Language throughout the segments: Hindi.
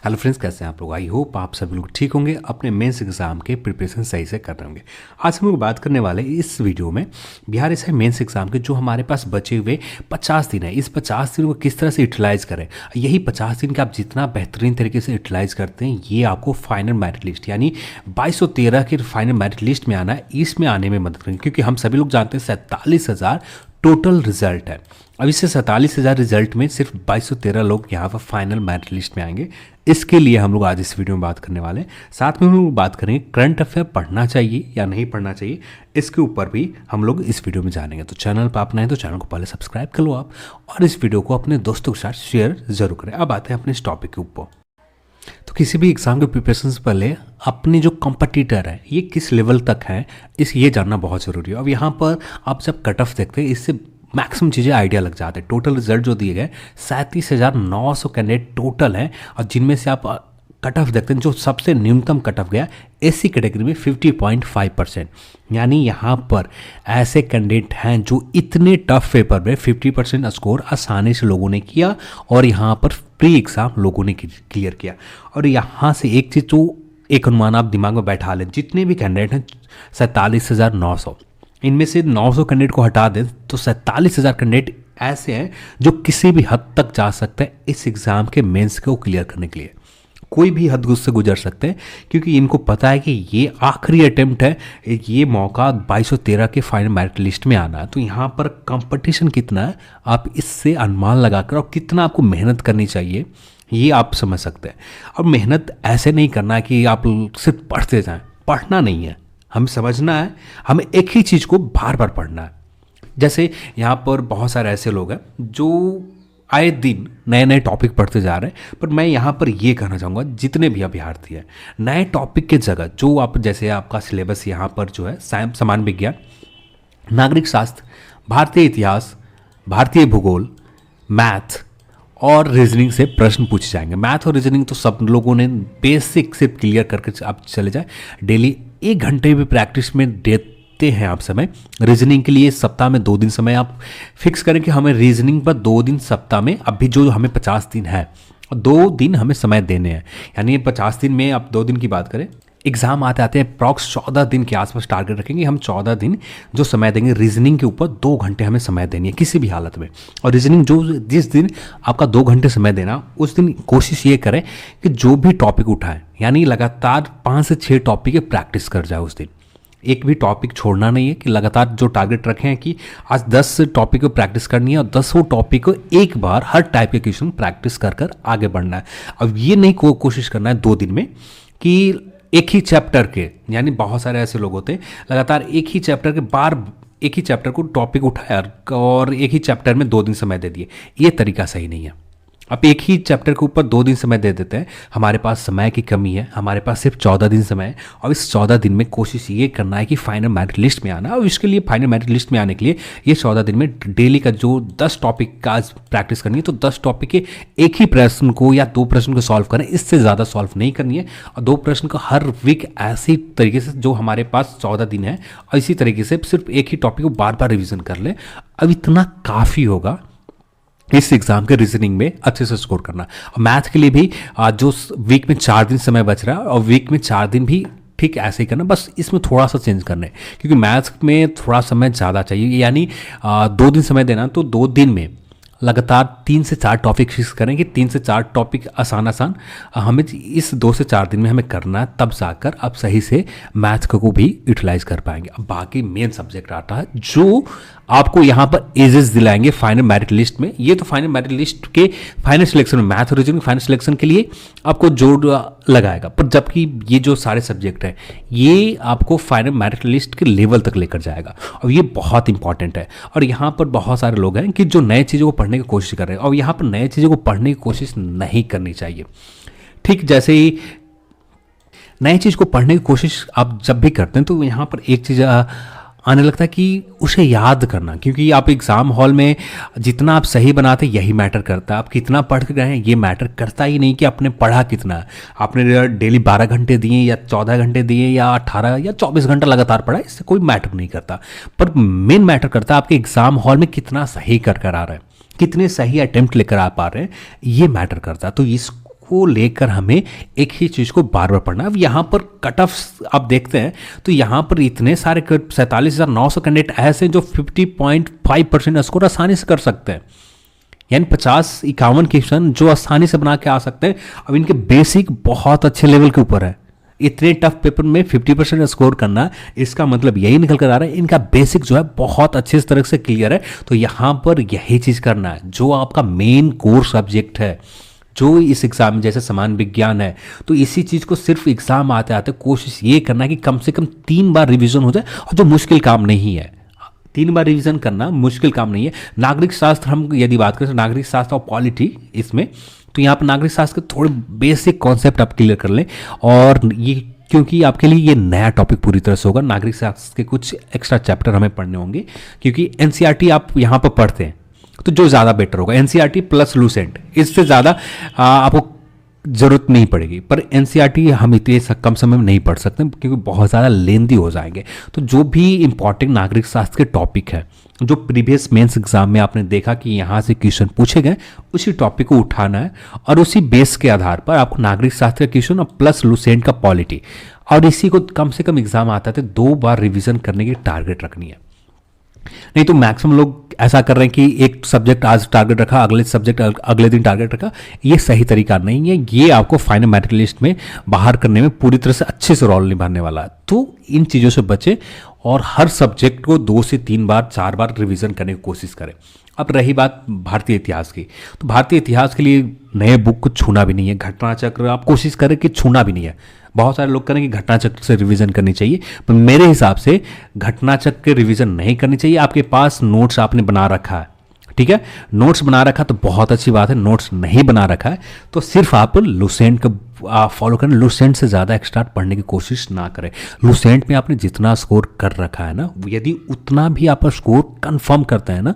हेलो फ्रेंड्स, कैसे हैं आप लोग। आई होप आप सभी लोग ठीक होंगे, अपने मेंस एग्जाम के प्रिपरेशन सही से कर रहे होंगे। आज हम लोग बात करने वाले हैं इस वीडियो में बिहार एसआई मेंस एग्जाम के जो हमारे पास बचे हुए 50 दिन है, इस 50 दिन को किस तरह से यूटिलाइज करें। यही 50 दिन का आप जितना बेहतरीन तरीके से यूटिलाइज करते हैं, ये आपको फाइनल मेरिट लिस्ट यानी 2213 के फाइनल मेरिट लिस्ट में आना है, इसमें आने में मदद करेंगे। क्योंकि हम सभी लोग जानते हैं 47,000 टोटल रिजल्ट है। अब इससे 47,000 रिजल्ट में सिर्फ 2213 लोग यहाँ पर फाइनल मेरिट लिस्ट में आएंगे। इसके लिए हम लोग आज इस वीडियो में बात करने वाले हैं। साथ में हम लोग बात करेंगे करंट अफेयर पढ़ना चाहिए या नहीं पढ़ना चाहिए, इसके ऊपर भी हम लोग इस वीडियो में जानेंगे। तो चैनल पर आप नए तो चैनल को पहले सब्सक्राइब कर लो आप, और इस वीडियो को अपने दोस्तों के साथ शेयर जरूर करें। अब आते हैं अपने इस टॉपिक के ऊपर। तो किसी भी एग्जाम के प्रिपरेशन से पहले अपने जो कंपटीटर है ये किस लेवल तक है, ये जानना बहुत ज़रूरी है। अब यहाँ पर आप जब कट ऑफ देखते हैं, इससे मैक्सिमम चीज़ें आइडिया लग जाते हैं। टोटल रिजल्ट जो दिए गए 37,900 कैंडिडेट टोटल हैं, और जिनमें से आप कट ऑफ देखते हैं जो सबसे न्यूनतम कट ऑफ गया एससी कैटेगरी में 50.5%। यानी यहाँ पर ऐसे कैंडिडेट हैं जो इतने टफ पेपर में 50% स्कोर आसानी से लोगों ने किया, और यहाँ पर प्री एग्ज़ाम लोगों ने क्लियर किया। और यहाँ से एक चीज़ तो एक अनुमान आप दिमाग में बैठा लें, जितने भी कैंडिडेट हैं 47,900, इनमें से 900 कैंडिडेट को हटा दें तो 47,000 कैंडिडेट ऐसे हैं जो किसी भी हद तक जा सकते हैं इस एग्ज़ाम के मेंस को क्लियर करने के लिए। कोई भी हद से गुजर सकते हैं, क्योंकि इनको पता है कि ये आखिरी अटेम्प्ट है, ये मौका 2213 के फाइनल मेरिट लिस्ट में आना है। तो यहाँ पर कंपटीशन कितना है आप इससे अनुमान लगाकर, और कितना आपको मेहनत करनी चाहिए ये आप समझ सकते हैं। और मेहनत ऐसे नहीं करना है कि आप सिर्फ पढ़ते जाएं, पढ़ना नहीं है, हमें समझना है, हमें एक ही चीज़ को बार बार पढ़ना है। जैसे यहाँ पर बहुत सारे ऐसे लोग हैं जो आए दिन नए नए टॉपिक पढ़ते जा रहे हैं, पर मैं यहाँ पर ये कहना चाहूँगा जितने भी अभ्यर्थी हैं, नए टॉपिक के जगह जो आप जैसे आपका सिलेबस यहाँ पर जो है सामान्य विज्ञान, नागरिक शास्त्र, भारतीय इतिहास, भारतीय भूगोल, मैथ और रीजनिंग से प्रश्न पूछे जाएंगे। मैथ और रीजनिंग तो सब लोगों ने बेसिक से क्लियर करके आप चले जाए। डेली 1 घंटे भी प्रैक्टिस में देते हैं आप समय। रीजनिंग के लिए सप्ताह में 2 दिन समय आप फिक्स करें कि हमें रीजनिंग पर 2 दिन सप्ताह में, अभी जो हमें 50 दिन है, 2 दिन हमें समय देने हैं। यानी 50 दिन में आप 2 दिन की बात करें, एग्जाम आते आते अप्रॉक्स 14 दिन के आसपास टारगेट रखेंगे। हम 14 दिन जो समय देंगे रीजनिंग के ऊपर, 2 घंटे हमें समय देनी है किसी भी हालत में। और रीजनिंग जिस दिन आपका 2 घंटे समय देना, उस दिन कोशिश ये करें कि जो भी टॉपिक उठाएं, यानी लगातार 5 से 6 टॉपिक की प्रैक्टिस कर जाए। उस दिन एक भी टॉपिक छोड़ना नहीं है, कि लगातार जो टारगेट रखे हैं कि आज 10 टॉपिक को प्रैक्टिस करनी है, और 10 टॉपिक को एक बार हर टाइप के क्वेश्चन प्रैक्टिस कर आगे बढ़ना है। अब ये नहीं कोशिश करना है 2 दिन में कि एक ही चैप्टर के, यानी बहुत सारे ऐसे लोग होते हैं लगातार एक ही चैप्टर के एक ही चैप्टर को टॉपिक उठाया और एक ही चैप्टर में 2 दिन समय दे दिए। ये तरीका सही नहीं है। आप एक ही चैप्टर के ऊपर 2 दिन समय दे देते हैं, हमारे पास समय की कमी है, हमारे पास सिर्फ 14 दिन समय है, और इस 14 दिन में कोशिश ये करना है कि फाइनल मेरिट लिस्ट में आना। और इसके लिए फाइनल मेरिट लिस्ट में आने के लिए ये 14 दिन में डेली का जो 10 टॉपिक का प्रैक्टिस करनी है, तो 10 टॉपिक के एक ही प्रश्न को या 2 प्रश्न को सॉल्व करें, इससे ज़्यादा सॉल्व नहीं करनी है। और 2 प्रश्न को हर वीक ऐसी तरीके से, जो हमारे पास 14 दिन है, और इसी तरीके से सिर्फ एक ही टॉपिक को बार बार रिविजन कर लें। अब इतना काफ़ी होगा इस एग्जाम के रीजनिंग में अच्छे से स्कोर करना। और मैथ के लिए भी जो वीक में 4 दिन समय बच रहा है, और वीक में 4 दिन भी ठीक ऐसे ही करना, बस इसमें थोड़ा सा चेंज करना है, क्योंकि मैथ में थोड़ा समय ज़्यादा चाहिए। यानी 2 दिन समय देना, तो 2 दिन में लगातार 3 से 4 टॉपिक फिक्स करें कि 3 से 4 टॉपिक आसान हमें इस 2 से 4 दिन में हमें करना है, तब जाकर आप सही से मैथ को भी यूटिलाइज कर पाएंगे। अब बाकी मेन सब्जेक्ट आता है जो आपको यहाँ पर एजेस दिलाएंगे फाइनल मेरिट लिस्ट में। ये तो फाइनल मेरिट लिस्ट के फाइनल सिलेक्शन में, मैथ और रीजनिंग फाइनल सिलेक्शन के लिए आपको जोड़ लगाएगा, पर जबकि ये जो सारे सब्जेक्ट हैं ये आपको फाइनल मेरिट लिस्ट के लेवल तक लेकर जाएगा, और ये बहुत इंपॉर्टेंट है। और यहाँ पर बहुत सारे लोग हैं कि जो नए चीज़ों को पढ़ने की कोशिश कर रहे हैं, और यहाँ पर नए चीज़ों को पढ़ने की कोशिश नहीं करनी चाहिए। ठीक जैसे ही नई चीज़ को पढ़ने की कोशिश आप जब भी करते हैं, तो यहाँ पर एक चीज़ आने लगता है कि उसे याद करना, क्योंकि आप एग्ज़ाम हॉल में जितना आप सही बनाते यही मैटर करता है। आप कितना पढ़ के गए हैं ये मैटर करता ही नहीं कि आपने पढ़ा कितना है। आपने डेली 12 घंटे दिए या 14 घंटे दिए या 18 या 24 घंटा लगातार पढ़ा, इससे कोई मैटर नहीं करता। पर मेन मैटर करता है आपके एग्ज़ाम हॉल में कितना सही कर आ रहा है, कितने सही अटेम्प्ट लेकर आ पा रहे हैं, ये मैटर करता है। तो इस को लेकर हमें एक ही चीज़ को बार बार पढ़ना। अब यहाँ पर कट ऑफ आप देखते हैं तो यहाँ पर इतने सारे 47,900 कैंडिडेट ऐसे हैं जो 50.5% स्कोर आसानी से कर सकते हैं, यानी 50-51 क्वेश्चन जो आसानी से बना के आ सकते हैं। अब इनके बेसिक बहुत अच्छे लेवल के ऊपर है। इतने टफ पेपर में 50% स्कोर करना, इसका मतलब यही निकल कर आ रहा है इनका बेसिक जो है बहुत अच्छे तरह से क्लियर है। तो यहाँ पर यही चीज़ करना है जो आपका मेन कोर सब्जेक्ट है, जो इस एग्ज़ाम में जैसे समान विज्ञान है, तो इसी चीज़ को सिर्फ एग्ज़ाम आते आते कोशिश ये करना है कि कम से कम 3 बार रिवीजन हो जाए, और जो मुश्किल काम नहीं है। 3 बार रिवीजन करना मुश्किल काम नहीं है। नागरिक शास्त्र हम यदि बात करें तो नागरिक शास्त्र और पॉलिटी इसमें, तो यहाँ पर नागरिक शास्त्र के थोड़े बेसिक कॉन्सेप्ट आप क्लियर कर लें, और ये क्योंकि आपके लिए ये नया टॉपिक पूरी तरह से होगा। नागरिक शास्त्र के कुछ एक्स्ट्रा चैप्टर हमें पढ़ने होंगे, क्योंकि एनसीईआरटी आप यहाँ पर पढ़ते हैं तो जो ज़्यादा बेटर होगा एनसीईआरटी प्लस लूसेंट, इससे ज़्यादा आपको ज़रूरत नहीं पड़ेगी। पर एनसीईआरटी हम इतने कम समय में नहीं पढ़ सकते क्योंकि बहुत ज़्यादा लेंदी हो जाएंगे। तो जो भी इंपॉर्टेंट नागरिक शास्त्र के टॉपिक है, जो प्रीवियस मेंस एग्जाम में आपने देखा कि यहाँ से क्वेश्चन पूछे गए, उसी टॉपिक को उठाना है और उसी बेस के आधार पर आपको नागरिक शास्त्र का क्वेश्चन और प्लस लूसेंट का पॉलिटी, और इसी को कम से कम एग्जाम आता है 2 बार रिविजन करने की टारगेट रखनी है। नहीं तो मैक्सिमम लोग ऐसा कर रहे हैं कि एक सब्जेक्ट आज टारगेट रखा, अगले सब्जेक्ट अगले दिन टारगेट रखा। ये सही तरीका नहीं है। ये आपको फाइनल मेरिट लिस्ट में बाहर करने में पूरी तरह से अच्छे से रोल निभाने वाला है। तो इन चीज़ों से बचे और हर सब्जेक्ट को 2 से 3 बार 4 बार रिवीजन करने की कोशिश करें। अब रही बात भारतीय इतिहास की, तो भारतीय इतिहास के लिए नए बुक को छूना भी नहीं है। घटना चक्र आप कोशिश करें कि छूना भी नहीं है। बहुत सारे लोग करें कि घटना चक्र से रिवीजन करनी चाहिए, पर मेरे हिसाब से घटना चक्र के रिवीजन नहीं करनी चाहिए। आपके पास नोट्स आपने बना रखा है, ठीक है, नोट्स बना रखा तो बहुत अच्छी बात है। नोट्स नहीं बना रखा है तो सिर्फ आप लूसेंट का फॉलो करें। लूसेंट से ज़्यादा एक्स्ट्रा पढ़ने की कोशिश ना करें। लूसेंट में आपने जितना स्कोर कर रखा है ना, यदि उतना भी आप स्कोर कंफर्म करते हैं ना,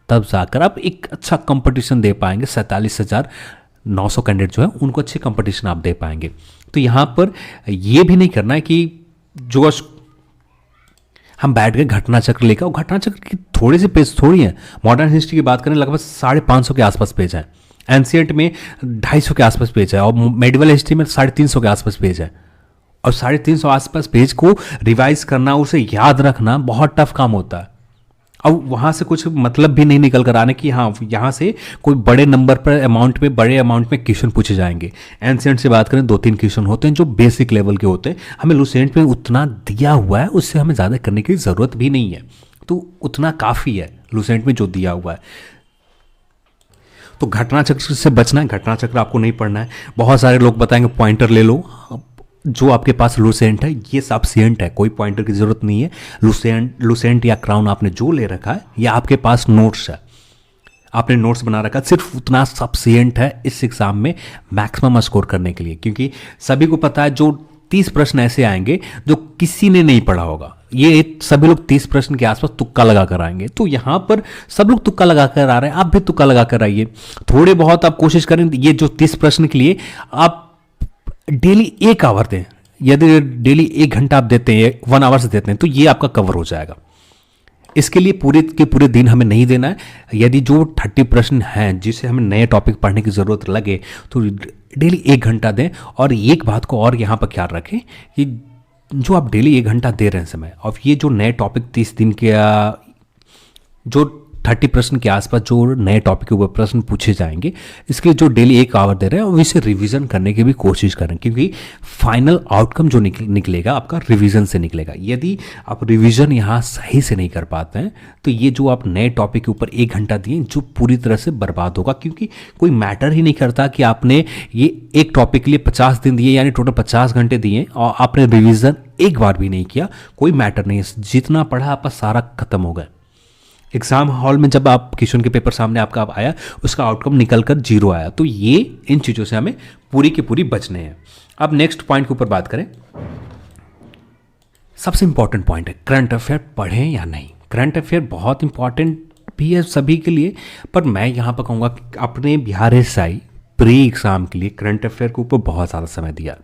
तब जाकर आप एक अच्छा कंपटीशन दे पाएंगे। 47,900 कैंडिडेट जो है उनको अच्छे कंपटीशन आप दे पाएंगे। तो यहाँ पर ये भी नहीं करना है कि जो हम बैठ गए घटना चक्र लेकर, और घटना चक्र की थोड़े से पेज थोड़ी हैं। मॉडर्न हिस्ट्री की बात करें लगभग 550 के आसपास पेज है, एंशिएंट में 250 के आसपास पेज है, और मेडिवल हिस्ट्री में 350 के आसपास पेज है। और 350 आसपास पेज को रिवाइज करना, उसे याद रखना बहुत टफ काम होता है। अब वहाँ से कुछ मतलब भी नहीं निकल कर आने कि हाँ यहाँ से कोई बड़े नंबर पर बड़े अमाउंट में क्वेश्चन पूछे जाएंगे। एंशिएंट से बात करें 2-3 क्वेश्चन होते हैं जो बेसिक लेवल के होते हैं। हमें लूसेंट में उतना दिया हुआ है, उससे हमें ज़्यादा करने की ज़रूरत भी नहीं है, तो उतना काफ़ी है लूसेंट में जो दिया हुआ है। तो घटना चक्र से बचना है, घटना चक्र आपको नहीं पढ़ना है। बहुत सारे लोग बताएंगे पॉइंटर ले लो, जो आपके पास लूसेंट है ये सफिशिएंट है, कोई पॉइंटर की जरूरत नहीं है। लूसेंट या क्राउन आपने जो ले रखा है या आपके पास नोट्स है, आपने नोट्स बना रखा है, सिर्फ उतना सफिशिएंट है इस एग्जाम में मैक्सिमम स्कोर करने के लिए। क्योंकि सभी को पता है जो 30 प्रश्न ऐसे आएंगे जो किसी ने नहीं पढ़ा होगा, ये सभी लोग 30 प्रश्न के आसपास तुक्का लगा कर आएंगे। तो यहाँ पर सब लोग तुक्का लगा कर आ रहे हैं, आप भी तुक्का लगा कर आइए। थोड़े बहुत आप कोशिश करें, ये जो 30 प्रश्न के लिए आप डेली 1 आवर दें। यदि डेली 1 घंटा आप देते हैं, 1 आवर से देते हैं, तो ये आपका कवर हो जाएगा। इसके लिए पूरे के पूरे दिन हमें नहीं देना है। यदि जो 30 प्रश्न हैं जिसे हमें नए टॉपिक पढ़ने की ज़रूरत लगे तो डेली 1 घंटा दें। और एक बात को और यहाँ पर ख्याल रखें कि जो आप डेली 1 घंटा दे रहे हैं समय, और ये जो नए टॉपिक 30 दिन के जो 30 प्रश्न के आसपास जो नए टॉपिक के ऊपर प्रश्न पूछे जाएंगे, इसके लिए जो डेली 1 आवर दे रहे हैं और इसे रिवीजन करने की भी कोशिश करें, क्योंकि फाइनल आउटकम जो निकलेगा आपका रिवीजन से निकलेगा। यदि आप रिवीजन यहाँ सही से नहीं कर पाते हैं तो ये जो आप नए टॉपिक के ऊपर 1 घंटा दिए जो पूरी तरह से बर्बाद होगा। क्योंकि कोई मैटर ही नहीं करता कि आपने ये एक टॉपिक के लिए 50 दिन दिए, यानी टोटल 50 घंटे दिए, और आपने रिवीजन एक बार भी नहीं किया, कोई मैटर नहीं है। जितना पढ़ा आपका सारा खत्म हो गया। एग्जाम हॉल में जब आप क्वेश्चन के पेपर सामने आपका आया, उसका आउटकम निकल कर 0 आया। तो ये इन चीज़ों से हमें पूरी की पूरी बचने हैं। अब नेक्स्ट पॉइंट के ऊपर बात करें, सबसे इंपॉर्टेंट पॉइंट है करंट अफेयर पढ़ें या नहीं। करंट अफेयर बहुत इंपॉर्टेंट भी है सभी के लिए, पर मैं यहाँ पर कहूँगा कि अपने बिहार एसआई प्री एग्ज़ाम के लिए करंट अफेयर के ऊपर बहुत ज़्यादा समय दिया।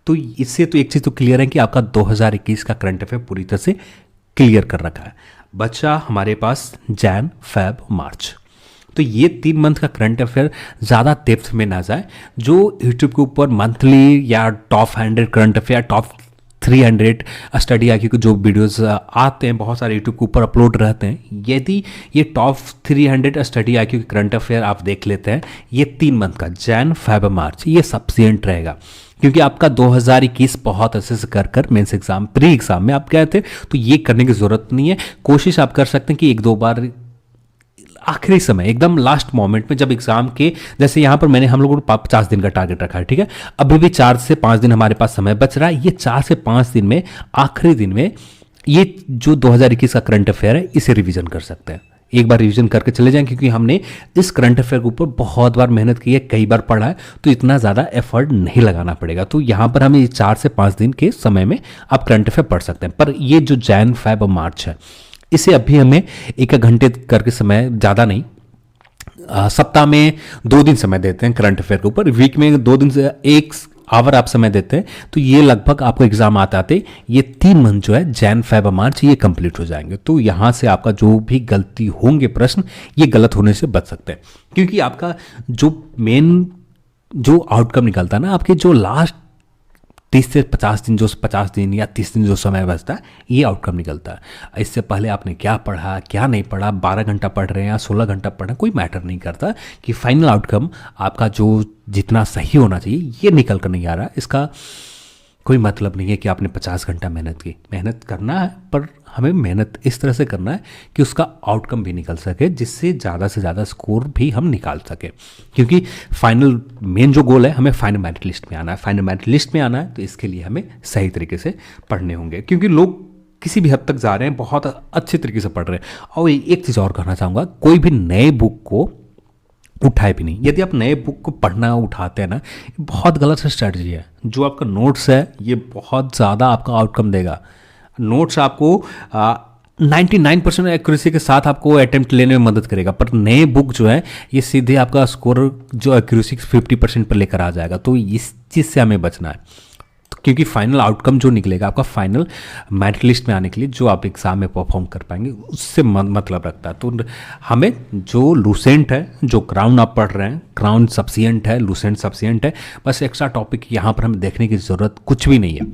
तो इससे तो एक चीज़ तो क्लियर है कि आपका 2021 का करंट अफेयर पूरी तरह से क्लियर कर रखा है। बच्चा हमारे पास जैन, फेब, मार्च, तो ये 3 मंथ का करंट अफेयर ज़्यादा डेप्थ में ना जाए। जो यूट्यूब के ऊपर मंथली या top 100 current affair, top 300 study IQ के जो वीडियोस आते हैं, बहुत सारे यूट्यूब के ऊपर अपलोड रहते हैं, यदि ये टॉप 300 स्टडी आईक्यू के करंट अफेयर आप देख लेते हैं, ये 3 मंथ का जैन फेब मार्च, ये सफिशिएंट रहेगा। क्योंकि आपका 2021 बहुत अच्छे से कर मेंस एग्जाम, प्री एग्जाम में आप गए थे, तो ये करने की ज़रूरत नहीं है। कोशिश आप कर सकते हैं कि 1-2 बार आखिरी समय, एकदम लास्ट मोमेंट में, जब एग्जाम के, जैसे यहाँ पर मैंने हम लोगों ने 50 दिन का टारगेट रखा है, ठीक है, अभी भी 4 से 5 दिन हमारे पास समय बच रहा है। ये 4 से 5 दिन में, आखिरी दिन में, ये जो 2021 का करंट अफेयर है, इसे रिवीजन कर सकते हैं। एक बार रिवीजन करके चले जाएं, क्योंकि हमने इस करंट अफेयर के ऊपर बहुत बार मेहनत की है, कई बार पढ़ा है, तो इतना ज़्यादा एफर्ट नहीं लगाना पड़ेगा। तो यहाँ पर हमें 4 से 5 दिन के समय में आप करंट अफेयर पढ़ सकते हैं। पर ये जो जैन फेब मार्च है, इसे अभी हमें 1 घंटे करके समय, ज़्यादा नहीं, सप्ताह में 2 दिन समय देते हैं करंट अफेयर के ऊपर, वीक में 2 दिन से 1 आवर आप समय देते हैं, तो ये लगभग आपको एग्जाम आते आते ये 3 मंथ जो है जैन फेब मार्च, ये कंप्लीट हो जाएंगे। तो यहाँ से आपका जो भी गलती होंगे प्रश्न, ये गलत होने से बच सकते हैं। क्योंकि आपका जो मेन जो आउटकम निकलता है ना, आपके जो लास्ट 30 से 50 दिन, जो 50 दिन या 30 दिन जो समय बचता है, ये आउटकम निकलता है। इससे पहले आपने क्या पढ़ा, क्या नहीं पढ़ा, 12 घंटा पढ़ रहे हैं या 16 घंटा पढ़ रहे हैं, कोई मैटर नहीं करता। कि फाइनल आउटकम आपका जो जितना सही होना चाहिए, ये निकल कर नहीं आ रहा। इसका कोई मतलब नहीं है कि आपने 50 घंटा मेहनत की। मेहनत करना है, पर हमें मेहनत इस तरह से करना है कि उसका आउटकम भी निकल सके, जिससे ज़्यादा से ज़्यादा स्कोर भी हम निकाल सकें। क्योंकि फाइनल मेन जो गोल है, हमें फाइनल मेरिट लिस्ट में आना है। फाइनल मेरिट लिस्ट में आना है, तो इसके लिए हमें सही तरीके से पढ़ने होंगे। क्योंकि लोग किसी भी हद तक जा रहे हैं, बहुत अच्छे तरीके से पढ़ रहे हैं। और एक चीज़ और कहना चाहूँगा, कोई भी नए बुक को उठाए भी नहीं। यदि आप नए बुक को पढ़ना उठाते हैं ना, बहुत गलत स्ट्रैटेजी है। जो आपका नोट्स है, ये बहुत ज़्यादा आपका आउटकम देगा। नोट्स आपको 99% एक्यूरेसी के साथ आपको अटेम्प्ट लेने में मदद करेगा, पर नए बुक जो है, ये सीधे आपका स्कोर जो एक्यूरेसी 50% पर लेकर आ जाएगा। तो इस चीज़ से हमें बचना है। क्योंकि फाइनल आउटकम जो निकलेगा आपका फाइनल मेरिट लिस्ट में आने के लिए, जो आप एग्जाम में परफॉर्म कर पाएंगे, उससे मतलब रखता है। तो हमें जो लूसेंट है, जो क्राउन आप पढ़ रहे हैं, क्राउन सफिशिएंट है, लूसेंट सफिशिएंट है। बस एक्स्ट्रा टॉपिक यहाँ पर हमें देखने की ज़रूरत कुछ भी नहीं है।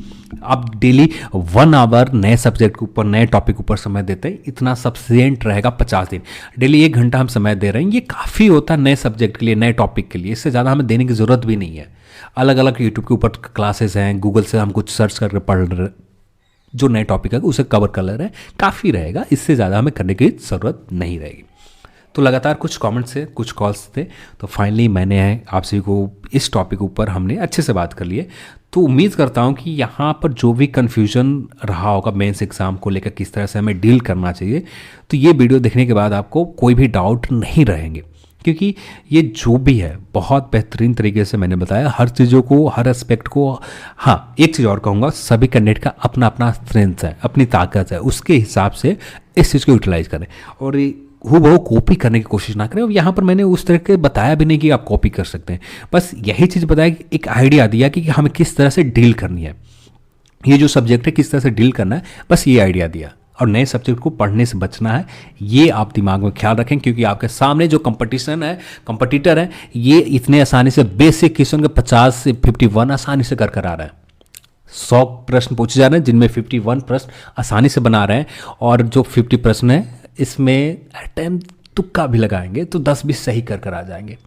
आप डेली 1 आवर नए सब्जेक्ट के ऊपर, नए टॉपिक के ऊपर समय देते हैं, इतना सफिशिएंट रहेगा 50 दिन। डेली 1 घंटा हम समय दे रहे हैं, ये काफ़ी होता है नए सब्जेक्ट के लिए, नए टॉपिक के लिए। इससे ज़्यादा हमें देने की ज़रूरत भी नहीं है। अलग अलग यूट्यूब के ऊपर क्लासेस हैं, गूगल से हम कुछ सर्च करके पढ़ रहे, जो नए टॉपिक है उसे कवर कर ले रहे हैं, काफ़ी रहेगा। इससे ज़्यादा हमें करने की ज़रूरत नहीं रहेगी। तो लगातार कुछ कमेंट्स थे, कुछ कॉल्स थे, तो फाइनली मैंने आप सभी को इस टॉपिक ऊपर हमने अच्छे से बात कर लिए। तो उम्मीद करता हूँ कि यहाँ पर जो भी कन्फ्यूजन रहा होगा मेंस एग्ज़ाम को लेकर, किस तरह से हमें डील करना चाहिए, तो ये वीडियो देखने के बाद आपको कोई भी डाउट नहीं रहेंगे। क्योंकि ये जो भी है बहुत बेहतरीन तरीके से मैंने बताया, हर चीज़ों को, हर एस्पेक्ट को। हाँ, एक चीज़ और कहूँगा, सभी कैंडिडेट का अपना अपना स्ट्रेंथ है, अपनी ताकत है, उसके हिसाब से इस चीज़ को यूटिलाइज करें और हूबहू कॉपी करने की कोशिश ना करें। और यहाँ पर मैंने उस तरह के बताया भी नहीं कि आप कॉपी कर सकते हैं, बस यही चीज़ बताया कि एक आइडिया दिया कि हमें किस तरह से डील करनी है, ये जो सब्जेक्ट है किस तरह से डील करना है, बस ये आइडिया दिया। और नए सब्जेक्ट को पढ़ने से बचना है, ये आप दिमाग में ख्याल रखें। क्योंकि आपके सामने जो कंपटीटर है, ये इतने आसानी से बेसिक क्वेश्चन के 50 से 51 आसानी से कर आ रहा है। 100 प्रश्न पूछे जा रहे हैं, जिनमें 51 प्रश्न आसानी से बना रहे हैं, और जो 50 प्रश्न है, इसमें अटेम्प्ट तुक्का भी लगाएंगे तो 10-20 सही कर आ जाएंगे।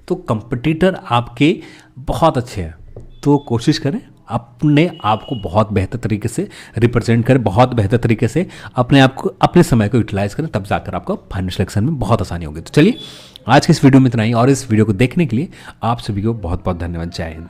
तो कंपटीटर आपके बहुत अच्छे हैं, तो कोशिश करें अपने आप को बहुत बेहतर तरीके से रिप्रेजेंट करें, बहुत बेहतर तरीके से अपने आप को, अपने समय को यूटिलाइज करें, तब जाकर आपको फाइनल सिलेक्शन में बहुत आसानी होगी। तो चलिए, आज के इस वीडियो में इतना ही, और इस वीडियो को देखने के लिए आप सभी को बहुत बहुत धन्यवाद। जय हिंद।